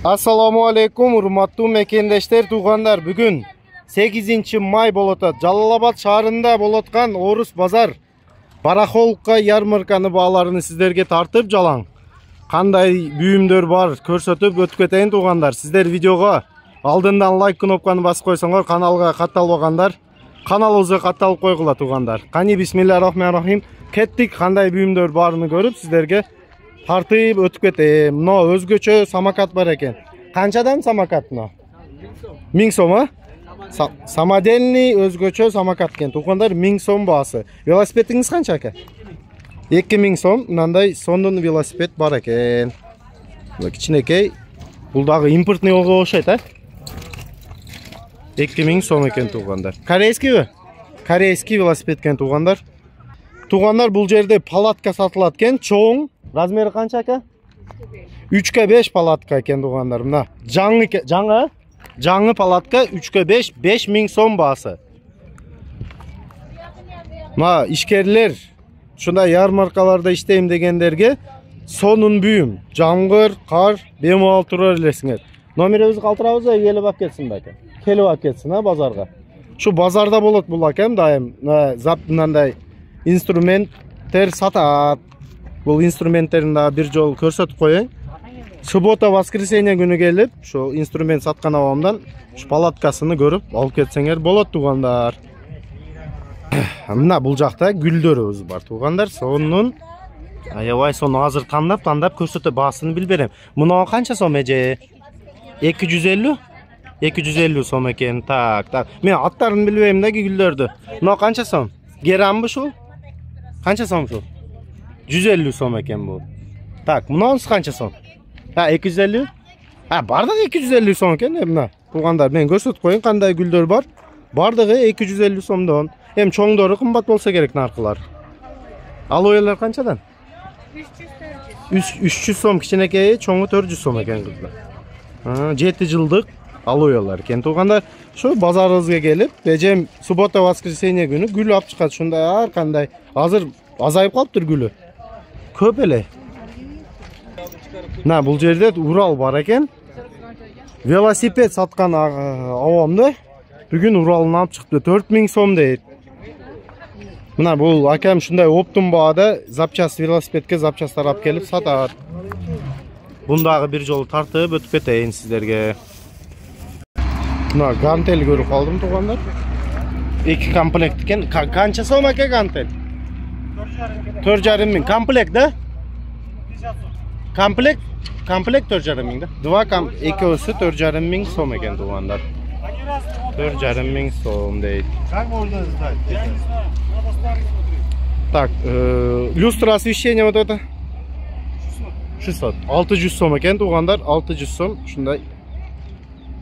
Assalamu alaikum, urmаттуу мекендештер, туугандар. Бүгүн 8 май болот атат. Жалал-Абад шаарында болоткан Орус базар барахолка ярмарканы бааларын сиздерге тартып жалаң. Кандай бүйүмдөр бар көрсөтүп өтүп кетейин туугандар. Сиздер видеого алдындан лайк кнопканы басып койсоңор, каналга катталбагандар каналыбызга катталып койгула туугандар. Кани бисмиллахиррахманиррахим. Кеттик, кандай бүйүмдөр барын көрүп сиздерге тартып өтүп кетейин. Мына өзгөчө самокат бар экен. Канчадан самокат мына? 1000 сом, а? Самодельный өзгөчө самокат экен. Туугандар, 1000 сом баасы. Велосипедиңиз канча экен? 2000 сом. Мындай сондун велосипед бар экен. Бул кичинекей. Бул дагы импортный окшойт, а? 2000 сом экен туугандар. Корейскийби? Корейский велосипед экен туугандар. Туугандар, бул жерде палатка сатылат экен, чоң. Размери канча экен? 3х5 палатка экен туугандар. Мына жаңы палатка 3х5 5000 сом баасы. Мына ишкерлер ушундай ярмаркаларда иштейм дегендерге сонун бүйүм, жамгыр, кар бемалал тура элесиңер. Номерибизди калтырабыз, келип алып кетсин байке. Келип алып кетсин базарга. Ушу базарда болот бул акем дайым. Мындай инструменттер сатат. Бул инструменттерин да бир жол көрсөтүп коеюн. Суббота, воскресенье күнү келип, ошо инструмент саткан абамдан ушу палаткасыны көрүп алып кетсеңер болот туугандар. Мына бул жакта гүлдөрүбүз бар туугандар. Сонун аябай сону азыр тандап көрсөтө баасын билберем. Мына канча сом эже? 250? 250 сом экен. Так. Мен аттарын билбейм да гүлдөрдү. Мына канча сом? Герамбы ушул? Канча сом ушул? 150 сом экен бул. Так, мынанысы канча сом? 250? Бардыгы 250 сом экен. Мына туугандар, мен көрсөтүп коеюн кандай гүлдөр бар. Бардыгы 250 сомдон. Эми чоңдору кымбат болсо керек наркылар. Алоялар канчадан? 300 сом кичинекей, чоңу 400 сом экен кыздар. 7 жылдык алоялар экен туугандар. Ошо базарыбызга келип, эжем суббота, воскресенье күнү гүл алып чыгат. Ушундай ар кандай. Азыр азайып калыптыр гүлү. Көп эле. Мына бул жерде Урал бар экен. Велосипед саткан абамды бүгүн Уралдан алып чыкты. 4000 сом дейт. Мына бул акам ушундай оптун баада запчасть велосипедке запчасттар алып келип сатат. Бундагы бир жолу тартып өтүп кетейин сиздерге. Мына гантель көрүп калдым туугандар. 2 комплект экен. Канча сом экен гантель? 4,5 миң. Комплект да? Комплект 4,5 миң да. 2 4,5 миң сом экен туугандар. 4,5 миң сом дейт. Так, люстра освещения вот это? 600. 600 сом экен туугандар. 600 сом. Ушундай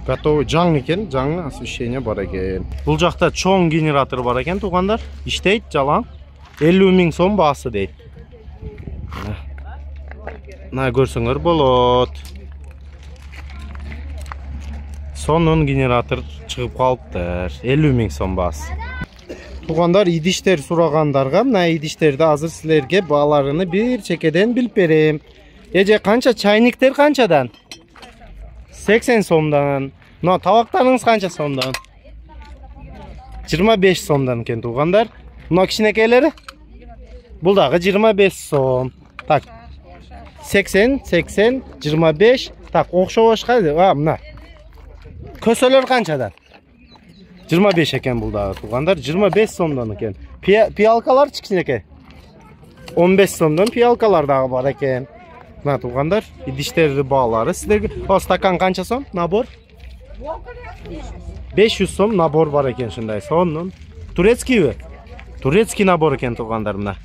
готовый жаңы экен, жаңы освещение бар экен. Бул жакта чоң генератор бар экен туугандар. Иштейт жалаң. 50 миң сом баасы дейт. Мына көрсөңөр болот. Сонун генератор чыгып калыптыр. 50 миң сом баасы. Туугандар, идиштер сурагандарга мына идиштерди азыр силерге бааларыны бир чекеден билип берем. Эже канча чайниктер канчадан? 80 сомдан. Мына табактарыңыз канча сомдан? 25 сомдан экен туугандар. Мына кичинекейлери? Бул дагы 25 сом. Так. 80, 25. Так, окшобошка. Мына. Көсөлөр канчадан? 25 экен бул дагы туугандар. 25 сомдон экен. Пиалкалар кичинекей. 15 сомдон пиалкалар дагы бар экен. Мына туугандар, идиштерди баалары силерге. Стакан канча сом? Набор? 500 сом набор бар экен ушундай. Сонун. Турецкийби? Турецкий набор экен туугандар мына.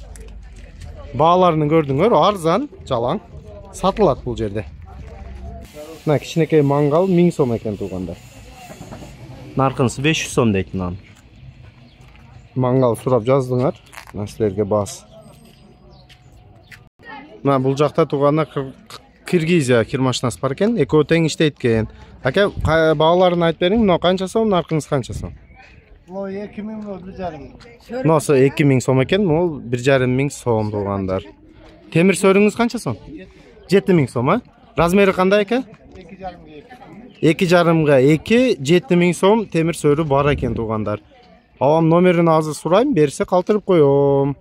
Бааларын көрдүңөр, арзан, жалаң. Сатылат бул жерде. Мына кичинекей мангал 1000 сом экен туугандар. Наркынысы 500 сом дейт мынаны. Мангал сурап жаздыңар. Мына силерге баасы. Мына бул жакта туугандар Киргизия кир машинасы бар экен. Экөө тең иштейт экен. Ака, бааларын айтып бериң. Мына канча сом, наркыңыз канча сом? Бул 2000 бул 1,5 миң. Носы 2000 сом экен, бул 1,5 миң сом туугандар. Темир сөрүңүз канча сом? 7000 сом, а? Размери қандай екен? 2,5-ға 2, 7.000 сом темір сөрі бар екен туғандар. Авам номерін азы сұрайым, берсе қалтырып қойым.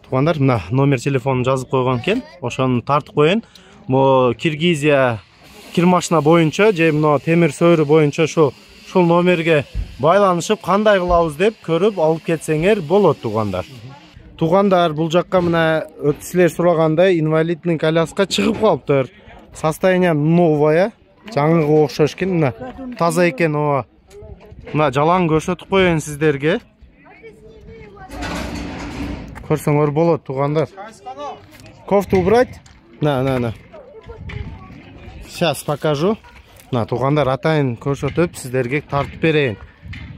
Туғандар, мына номер телефонын жазып қойған кен. Ошаны тартып қойын. Киргизия кирмашина бойынша, же мына темір сөрі бойынша шул номерге байланышып, қандай қылабыз деп көріп алып кетсеңер болот туғандар. Туғандар, бұл жаққа мына сілер сұрағандай инвалидный коляска шығып қалыптыр. Состояние новая, жаңығы оқшаш екен, мына таза екен о. Мына жалаң көрсетіп қойын сіздерге. Көрсеңер болот туғандар. Кофту убрать? На. Сейчас покажу. Мына туғандар атайын көрсетіп сіздерге тартып берейін.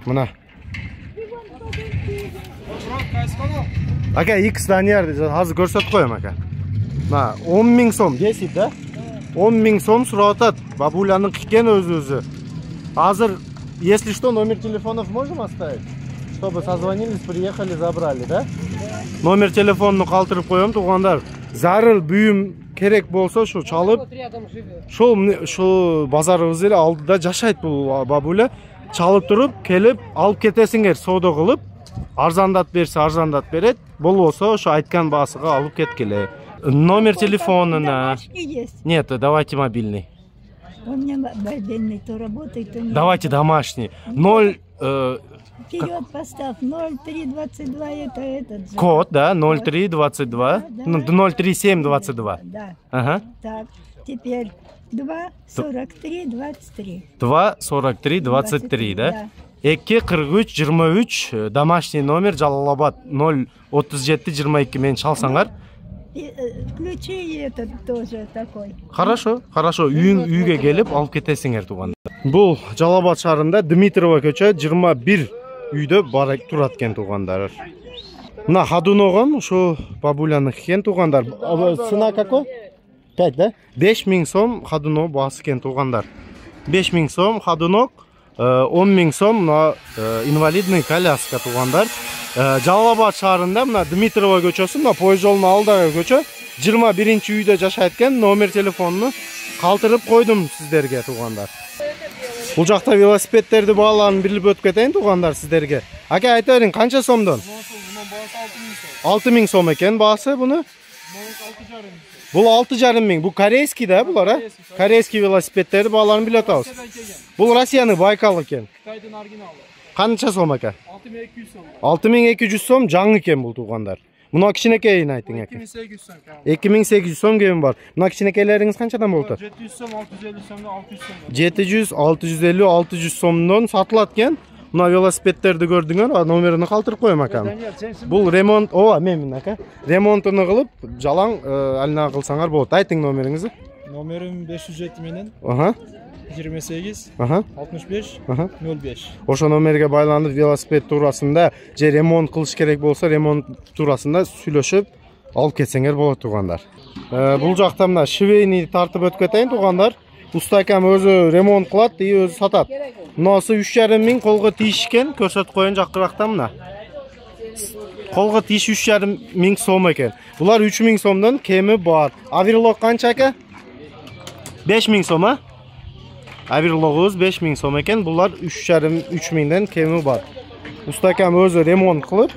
Мына. Ака, X Данияр азы көрсетіп қойым ака. Мына 10.000 сом, 10 да? 10.000 сом сұратат. Бабуляның кикен өзі. Азыр, если что, номер телефонов можем оставить? Чтобы созвонились, приехали, забрали, да? Номер телефонunu қалтырып қойым туғандар. Зарыл бүйім керек болса, шу чалып. Шу базарыбыз еле алдыда жашайт бұл бабуля. Чалып тұрып, келіп, алып кетесіңер сода қылып. Арзандат берсе, арзандат берет. Бұл болса, шу айтқан басыға алып кеткеле. Номер телефонына... Нет, давайте мобильный. У меня мобильный то работает, то не... Давайте домашний. 0... Вперед поставь, 0322, это этот же. Код, да, 0322. Да. Ну, 03722. Да. Ага. Так, теперь 2,43,23. 2,43,23, да? 2,43,23, домашний номер, Жалалабад 0,37,22 мен шалсаңар. Ключи этот тоже такой. Хорошо. Үйге келіп алып кетесіңер туғанда. Бұл Жалалабад шарында Дмитрова көче 21 үйді бар тұрат кен туғандар. Мына Хадуноғын, шу бабуляны кен туғандар. Сына како? 5, да? 5.000 сом Хадуно басы кен туғандар. 5.000 сом Хадунок, 10.000 сом инвалидный коляска туғандар. Жалалабад шарында мына Дмитрова көчөсү, мына пойыз жолунун алдагы көчө 21 үйдө жашайткен. Номер телефонуну калтырып койдум сиздерге туғандар. Бұл жақта велосипедтерді бағаларын біліп өтіп кетейін туғандар сіздерге. Ака, айта берин, қанша сомдон? 6.000 сом екен басы бұны? Бұл 6.500. Бұл корейский да бұлар, а? Корейский велосипедтерді бағаларын біліп өтауыз. Бұл Россияны Байкал екен. Қытайдың оригиналы. Қанша сом ака? 6200 сом. 6200 сом жаңы екен бұл туғандар. Мұна кішінекейін айтың екен. 2800 сом. 2800 сом кем бар. Мұна кішінекейлеріңіз қаншадан болды? 700 сом, 650 сомдан 600 сом. 700, 650, 600 сомнан сатылат кен. Мұна велосипедтерді көрдіңер, номеріні қалтырып қойым акам. Бұл ремонт, мен ака. Ремонтыны қылып, жалаң әліна қылсаңар болды. Айтың номеріңізі. Номерім 507 менен 28 65 05. Ошо номерге байланып велосипед турасында же ремонт кылыш керек болса, ремонт турасында сүйлөшүп алып кетсеңер болот туғандар. Бул жакта мына швейный тартып өтүп кетейин туғандар. Уста акам өзү ремонт кылат, өзү сатат. Мынасы 3,5 колго тийишкен, көрсөтүп коюн жакыракта мына. Колго тийиш 3,5 сом экен. Булар 3000 сомдон кеми бар. Авирлок канча ака? 5000 сом, а? Авирлогубуз 5000 сом экен. Булар 3,5-3000ден кеми бар. Уста акам өзү ремонт кылып,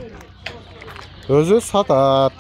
өзү сатат.